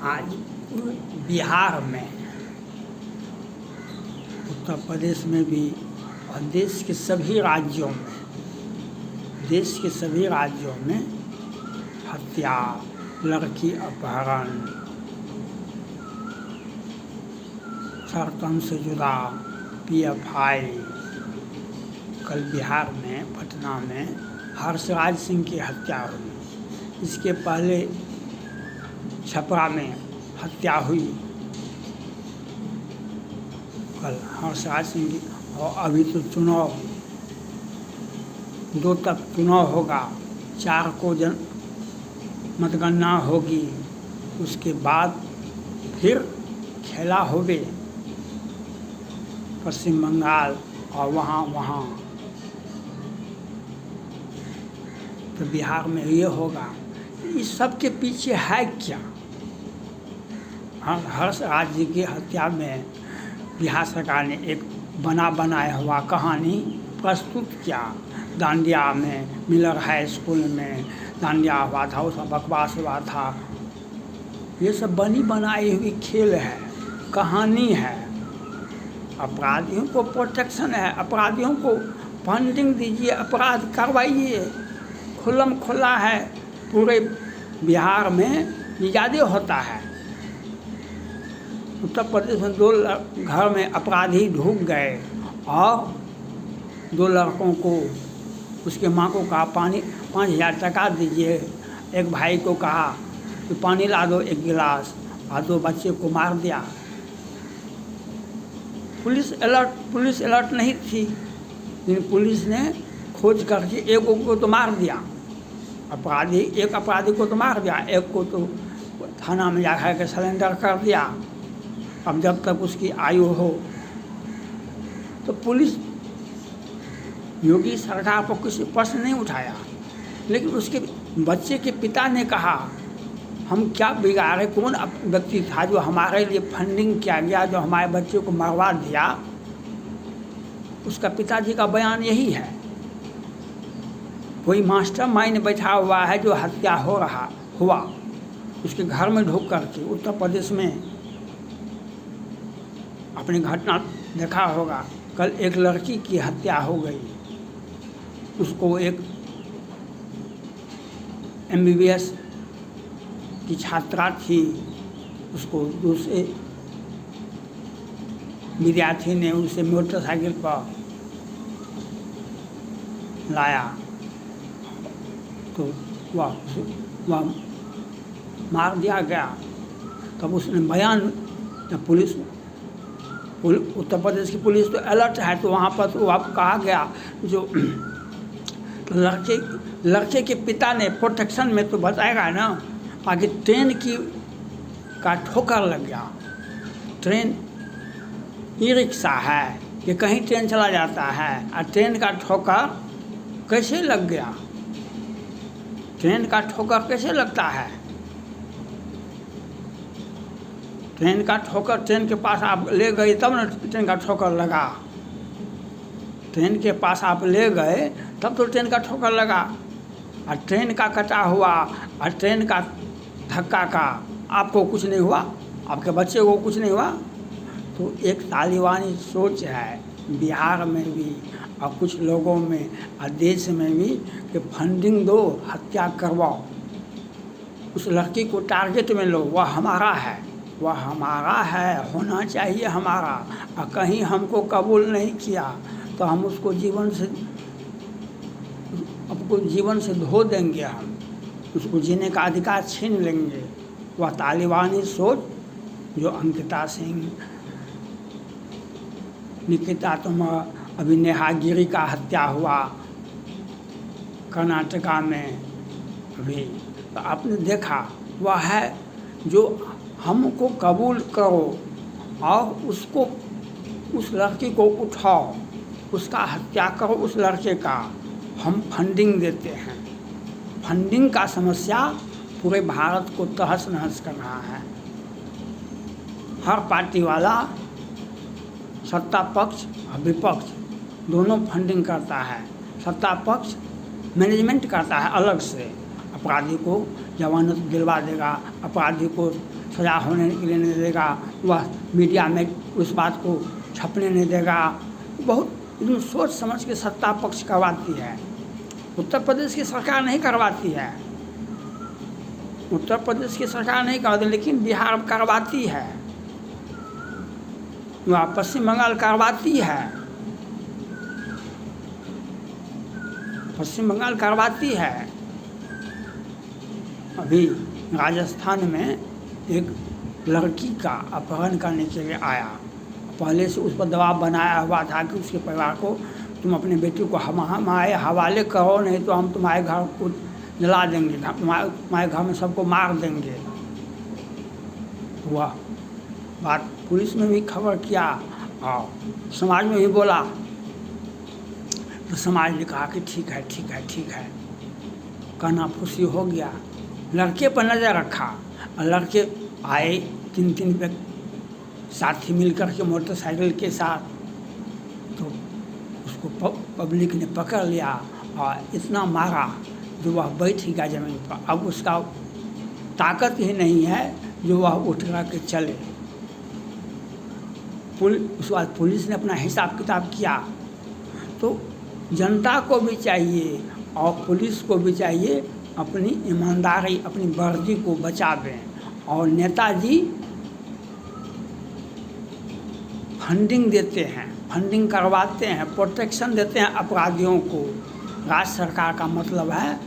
आज बिहार में, उत्तर प्रदेश में भी और देश के सभी राज्यों में हत्या, लड़की अपहरण, सरतन से जुदा PFI। कल बिहार में पटना में हर्षराज सिंह की हत्या हुई। इसके पहले छपरा में हत्या हुई कल हर्षराज सिंह की। और अभी तो चुनाव 2 तक चुनाव होगा, 4 को मतगणना होगी, उसके बाद फिर खेला होवे पश्चिम बंगाल और वहाँ तो बिहार में ये होगा। इस सब के पीछे है क्या? हर्षराज जी की हत्या में बिहार सरकार ने एक बनाया हुआ कहानी प्रस्तुत किया। डांडिया में, मिलर हाई स्कूल में डांडिया हुआ था, उसमें बकवास हुआ था। ये सब बनाई हुई खेल है, कहानी है। अपराधियों को प्रोटेक्शन है, अपराधियों को फंडिंग दीजिए, अपराध करवाइए। खुल्लम खुल्ला है, पूरे बिहार में ज़्यादा होता है। उत्तर प्रदेश में 2 घर में अपराधी ढुक गए और 2 लड़कों को, उसके माँ को कहा 5,000 टका दीजिए। एक भाई को कहा कि पानी ला दो 1 गिलास, और 2 बच्चे को मार दिया। पुलिस अलर्ट नहीं थी, लेकिन पुलिस ने खोज करके एक को तो मार दिया। एक अपराधी को तो मार दिया, एक को तो थाना में जाकर के सरेंडर कर दिया। अब जब तक उसकी आयु हो तो पुलिस, योगी सरकार पर किसी प्रश्न नहीं उठाया। लेकिन उसके बच्चे के पिता ने कहा हम क्या बिगाड़े, कौन व्यक्ति था जो हमारे लिए फंडिंग किया गया, जो हमारे बच्चे को मरवा दिया। उसका पिताजी का बयान यही है, कोई मास्टरमाइंड बैठा हुआ है जो हत्या हुआ उसके घर में ढुक करके। उत्तर प्रदेश में अपनी घटना देखा होगा, कल एक लड़की की हत्या हो गई। उसको एक MBBS की छात्रा थी, उसको दूसरे विद्यार्थी ने उसे मोटरसाइकिल पर लाया तो वह मार दिया गया। तब उसने बयान, जब पुलिस, उत्तर प्रदेश की पुलिस तो अलर्ट है, तो वहाँ पर तो अब कहा गया जो लड़के के पिता ने प्रोटेक्शन में तो बताएगा ना, आगे ट्रेन का ठोकर लग गया। ट्रेन ई-रिक्शा है कि कहीं ट्रेन चला जाता है, और ट्रेन का ठोकर कैसे लग गया? ट्रेन का ठोकर कैसे लगता है? ट्रेन का ठोकर, ट्रेन के पास आप ले गए तब ना ट्रेन का ठोकर लगा। ट्रेन के पास आप ले गए तब तो ट्रेन का ठोकर लगा। और ट्रेन का कटा हुआ और ट्रेन का धक्का का आपको कुछ नहीं हुआ, आपके बच्चे को कुछ नहीं हुआ। तो एक तालिबानी सोच है बिहार में भी और कुछ लोगों में और देश में भी कि फंडिंग दो, हत्या करवाओ, उस लड़की को टारगेट में लो, वह हमारा है, होना चाहिए हमारा। और कहीं हमको कबूल नहीं किया तो हम उसको जीवन से धो देंगे, हम उसको जीने का अधिकार छीन लेंगे। वह तालिबानी सोच जो अंकिता सिंह, निकिता अभी नेहा गिरी का हत्या हुआ कर्नाटका में अभी, तो आपने देखा, वह है जो हमको कबूल करो और उसको, उस लड़की को उठाओ, उसका हत्या करो, उस लड़के का हम फंडिंग देते हैं। फंडिंग का समस्या पूरे भारत को तहस नहस कर रहा है। हर पार्टी वाला, सत्ता पक्ष और विपक्ष दोनों फंडिंग करता है। सत्ता पक्ष मैनेजमेंट करता है अलग से, अपराधी को जमानत दिलवा देगा, अपराधी को सजा होने के लिए नहीं देगा, वह मीडिया में उस बात को छपने नहीं देगा। बहुत एकदम सोच समझ के सत्ता पक्ष करवाती है। उत्तर प्रदेश की सरकार नहीं करवाती है, उत्तर प्रदेश की सरकार नहीं करवाती, लेकिन बिहार करवाती है, वह पश्चिम बंगाल करवाती है, पश्चिम बंगाल करवाती है। अभी राजस्थान में एक लड़की का अपहरण करने के लिए आया, पहले से उस पर दबाव बनाया हुआ था कि उसके परिवार को तुम अपने बेटी को हमारे हवाले करो, नहीं तो हम तुम्हारे घर को जला देंगे, तुम्हारे घर में सबको मार देंगे। वह बात पुलिस में भी खबर किया और समाज में भी बोला, तो समाज ने कहा कि ठीक है ठीक है ठीक है, कानाफूसी हो गया। लड़के पर नज़र रखा और लड़के आए 3-3 व्यक्ति साथी मिलकर के मोटरसाइकिल के साथ, तो उसको पब्लिक ने पकड़ लिया और इतना मारा जो वह बैठ गया ज़मीन पर। अब उसका ताकत ही नहीं है जो वह उठ कर के चले। उसके बाद पुलिस ने अपना हिसाब किताब किया। तो जनता को भी चाहिए और पुलिस को भी चाहिए अपनी ईमानदारी, अपनी वर्दी को बचावें। और नेताजी फंडिंग देते हैं, फंडिंग करवाते हैं, प्रोटेक्शन देते हैं अपराधियों को। राज्य सरकार का मतलब है,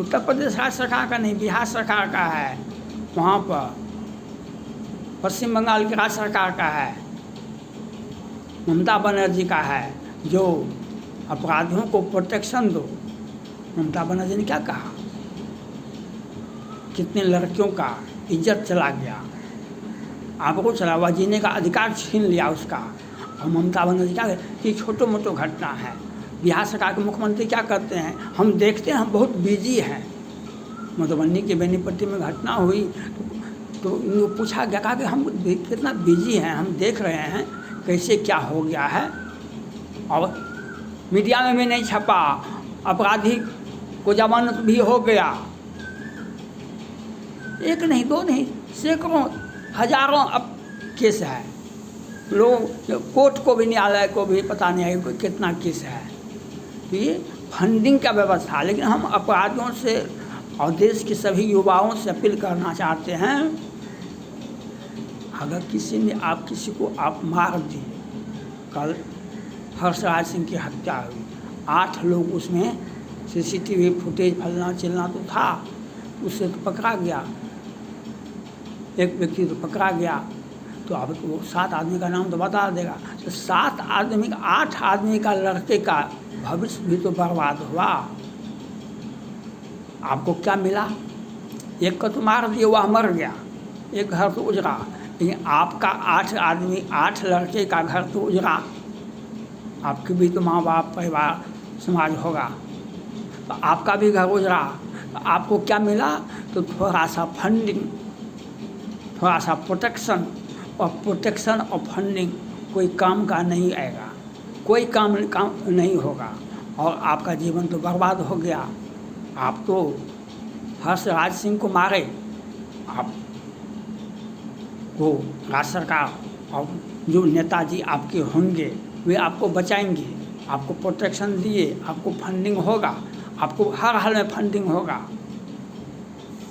उत्तर प्रदेश राज्य सरकार का नहीं, बिहार सरकार का है, वहाँ पर पश्चिम बंगाल की राज्य सरकार का है, ममता बनर्जी का है, जो अपराधियों को प्रोटेक्शन दो। ममता बनर्जी ने क्या कहा, कितने लड़कियों का इज्जत चला गया, आपको चला हुआ जीने का अधिकार छीन लिया उसका। और ममता बनर्जी क्या कि छोटो मोटो घटना है। बिहार सरकार के मुख्यमंत्री क्या करते हैं, हम देखते हैं, हम बहुत बिजी हैं। मधुबनी के बेनीपट्टी में घटना हुई तो इनको पूछा गया, कहा कि हम कितना बिजी हैं, हम देख रहे हैं कैसे क्या हो गया है, और मीडिया में भी नहीं छपा, अपराधी को जमानत भी हो गया। एक नहीं, दो नहीं, सैकड़ों हजारों अब केस है। लोग कोर्ट को भी, न्यायालय को भी पता नहीं है कोई कितना केस है। तो ये फंडिंग का व्यवस्था। लेकिन हम अपराधियों से और देश के सभी युवाओं से अपील करना चाहते हैं, अगर किसी ने किसी को आप मार दिए, कल हर्षराज सिंह की हत्या हुई, 8 लोग उसमें CCTV फुटेज फलना चिलना तो था, उससे तो पकड़ा गया, एक व्यक्ति तो पकड़ा गया। तो अब वो 7 आदमी का नाम तो बता देगा। तो 7 आदमी, 8 आदमी का लड़के का भविष्य भी तो बर्बाद हुआ। आपको क्या मिला, एक को तो मार दिया, वह मर गया, एक घर तो उजड़ा, लेकिन आपका 8 आदमी, 8 लड़के का घर तो उजड़ा। आपके भी तो माँ बाप, परिवार, समाज होगा, तो आपका भी घर उजड़ा। तो आपको क्या मिला, तो थोड़ा सा फंडिंग, थोड़ा सा प्रोटेक्शन। और प्रोटेक्शन और फंडिंग कोई काम का नहीं आएगा, कोई काम नहीं होगा, और आपका जीवन तो बर्बाद हो गया। आप तो हर्षराज सिंह को मारे, आप वो राज्य सरकार और जो नेताजी आपके होंगे वे आपको बचाएंगे, आपको प्रोटेक्शन दिए, आपको फंडिंग होगा, आपको हर हाल में फंडिंग होगा।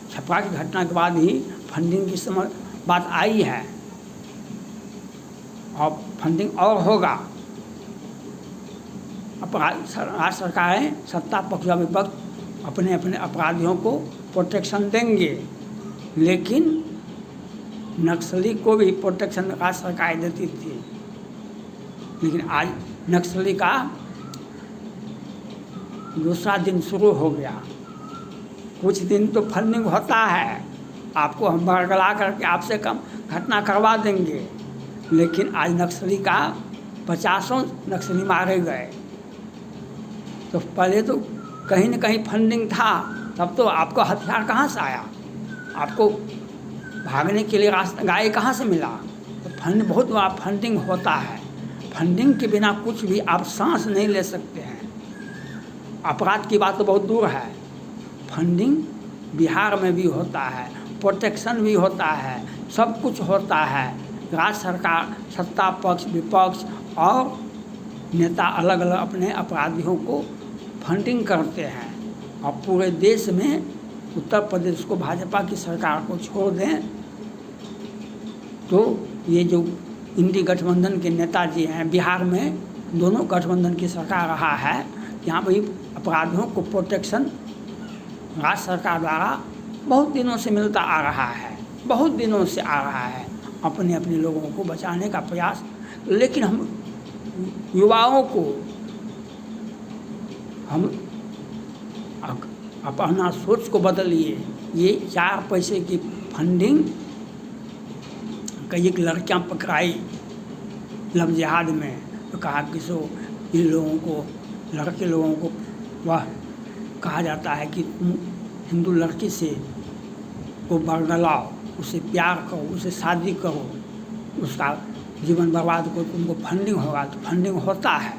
छपरा की घटना के बाद ही फंडिंग की बात आई है, और फंडिंग और होगा। राज्य सरकारें, सत्ता पक्ष या विपक्ष अपने अपने अपराधियों को प्रोटेक्शन देंगे, लेकिन नक्सली को भी प्रोटेक्शन राज्य सरकार देती थी। लेकिन आज नक्सली का दूसरा दिन शुरू हो गया। कुछ दिन तो फंडिंग होता है, आपको हम बरगला करके आपसे कम घटना करवा देंगे, लेकिन आज नक्सली का 50 नक्सली मारे गए। तो पहले तो कहीं न कहीं फंडिंग था, तब तो आपको हथियार कहाँ से आया, आपको भागने के लिए रास्ता गाय कहाँ से मिला। तो फंड बहुत बड़ा फंडिंग होता है। फंडिंग के बिना कुछ भी आप सांस नहीं ले सकते हैं। अपराध की बात तो बहुत दूर है, फंडिंग बिहार में भी होता है। प्रोटेक्शन भी होता है, सब कुछ होता है। राज्य सरकार, सत्ता पक्ष, विपक्ष और नेता अलग अलग अपने अपराधियों को फंडिंग करते हैं। और पूरे देश में उत्तर प्रदेश को भाजपा की सरकार को छोड़ दें तो ये जो इंडी गठबंधन के नेताजी हैं, बिहार में दोनों गठबंधन की सरकार रहा है, यहाँ पर अपराधियों को प्रोटेक्शन राज्य सरकार द्वारा बहुत दिनों से मिलता आ रहा है, बहुत दिनों से आ रहा है, अपने अपने लोगों को बचाने का प्रयास। लेकिन हम युवाओं को हम अपना सोच को बदलिए। ये 4 पैसे की फंडिंग, कई एक लड़कियाँ पकड़ाई लव जिहाद में, तो कहा कि इन लोगों को, लड़के लोगों को वह कहा जाता है कि तुम हिंदू लड़की से को बरगलाओ, उससे प्यार करो, उससे शादी करो, उसका जीवन बर्बाद करो, तुमको फंडिंग होगा। तो फंडिंग होता है,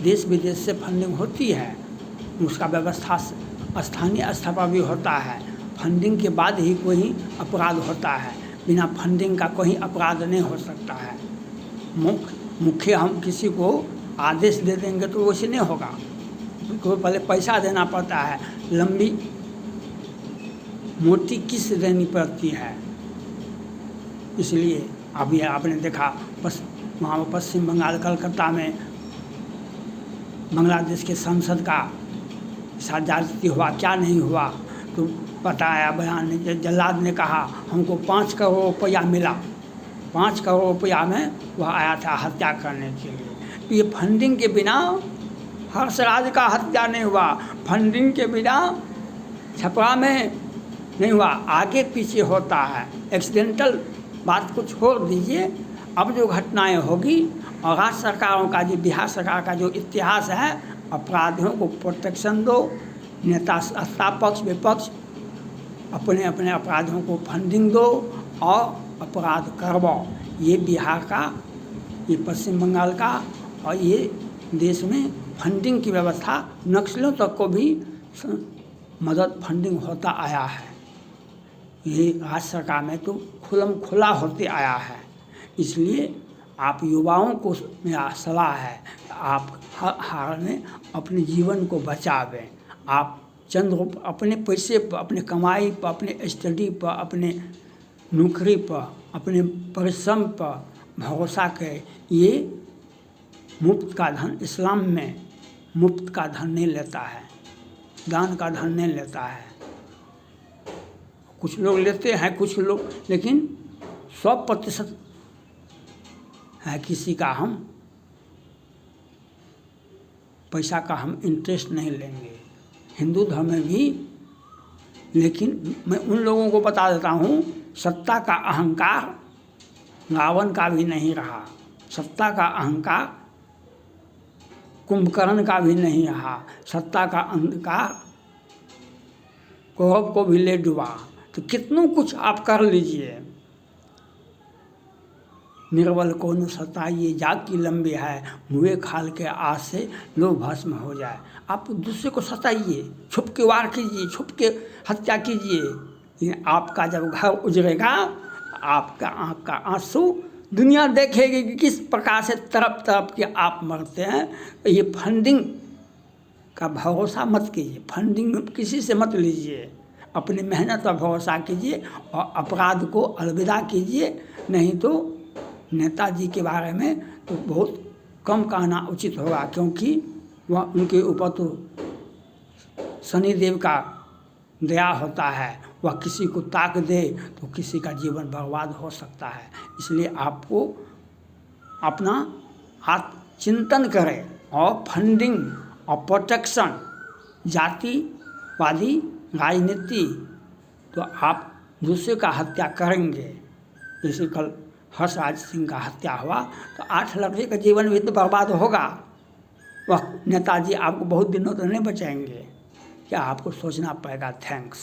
देश विदेश से फंडिंग होती है, उसका व्यवस्था स्थानीय स्तर पर भी होता है। फंडिंग के बाद ही कोई अपराध होता है, बिना फंडिंग का कोई अपराध नहीं हो सकता है। मुख्य हम किसी को आदेश दे देंगे तो वैसे नहीं होगा, तो पहले पैसा देना पड़ता है, लंबी मोटी किस्त देनी पड़ती है। इसलिए अभी आपने देखा वहाँ पश्चिम बंगाल, कलकत्ता में बांग्लादेश के सांसद का साथ ज्यादती हुआ, क्या नहीं हुआ तो बताया बयान, जल्लाद ने कहा हमको 5 करोड़ रुपया मिला, 5 करोड़ रुपया में वह आया था हत्या करने के लिए। ये फंडिंग के बिना हर्षराज का हत्या नहीं हुआ, फंडिंग के बिना छपरा में नहीं हुआ, आगे पीछे होता है। एक्सीडेंटल बात को छोड़ दीजिए, अब जो घटनाएं होगी और राज्य सरकारों का, जो बिहार सरकार का जो इतिहास है, अपराधियों को प्रोटेक्शन दो, नेता सत्ता पक्ष विपक्ष अपने अपने अपराधियों को फंडिंग दो और अपराध करवाओ। ये बिहार का, ये पश्चिम बंगाल का और ये देश में फंडिंग की व्यवस्था नक्सलियों तक को भी मदद फंडिंग होता आया है। ये राज्य सरकार में तो खुलम खुला होते आया है। इसलिए आप युवाओं को मेरा सलाह है, आप हर हाल में अपने जीवन को बचावें। आप चंद अपने पैसे पर, अपने कमाई पर, अपने स्टडी पर, अपने नौकरी पर, अपने परिश्रम पर भरोसा करें। ये मुफ्त का धन, इस्लाम में मुफ्त का धन नहीं लेता है, दान का धन नहीं लेता है। कुछ लोग लेते हैं, कुछ लोग, लेकिन 100% है किसी का हम पैसा का हम इंटरेस्ट नहीं लेंगे, हिंदू धर्म में भी। लेकिन मैं उन लोगों को बता देता हूँ, सत्ता का अहंकार रावण का भी नहीं रहा, सत्ता का अहंकार कुंभकर्ण का भी नहीं रहा, सत्ता का अहंकार कौरव को भी ले डुबा। तो कितनों कुछ आप कर लीजिए, निर्बल को न सताइए, जाग की लंबी है, मुँह खाल के आस से लोग भस्म हो जाए। आप दूसरे को सताइए, छुप के वार कीजिए, छुप के हत्या कीजिए, लेकिन आपका जब घर उजड़ेगा, आपका आँख का आंसू दुनिया देखेगी कि किस प्रकार से तरफ तरफ के आप मरते हैं। ये फंडिंग का भरोसा मत कीजिए, फंडिंग किसी से मत लीजिए, अपनी मेहनत पर भरोसा कीजिए और अपराध को अलविदा कीजिए। नहीं तो नेताजी के बारे में तो बहुत कम कहना उचित होगा, क्योंकि वह उनके ऊपर तो शनिदेव का दया होता है, वह किसी को ताक दे तो किसी का जीवन बर्बाद हो सकता है। इसलिए आपको अपना आत्मचिंतन करें और फंडिंग और प्रोटेक्शन, जातिवादी राजनीति, तो आप दूसरे का हत्या करेंगे। जैसे कल हर्षराज सिंह का हत्या हुआ तो 8 लड़के का जीवन भी तो बर्बाद होगा। वह नेताजी आपको बहुत दिनों तक नहीं बचाएंगे, क्या आपको सोचना पड़ेगा। थैंक्स।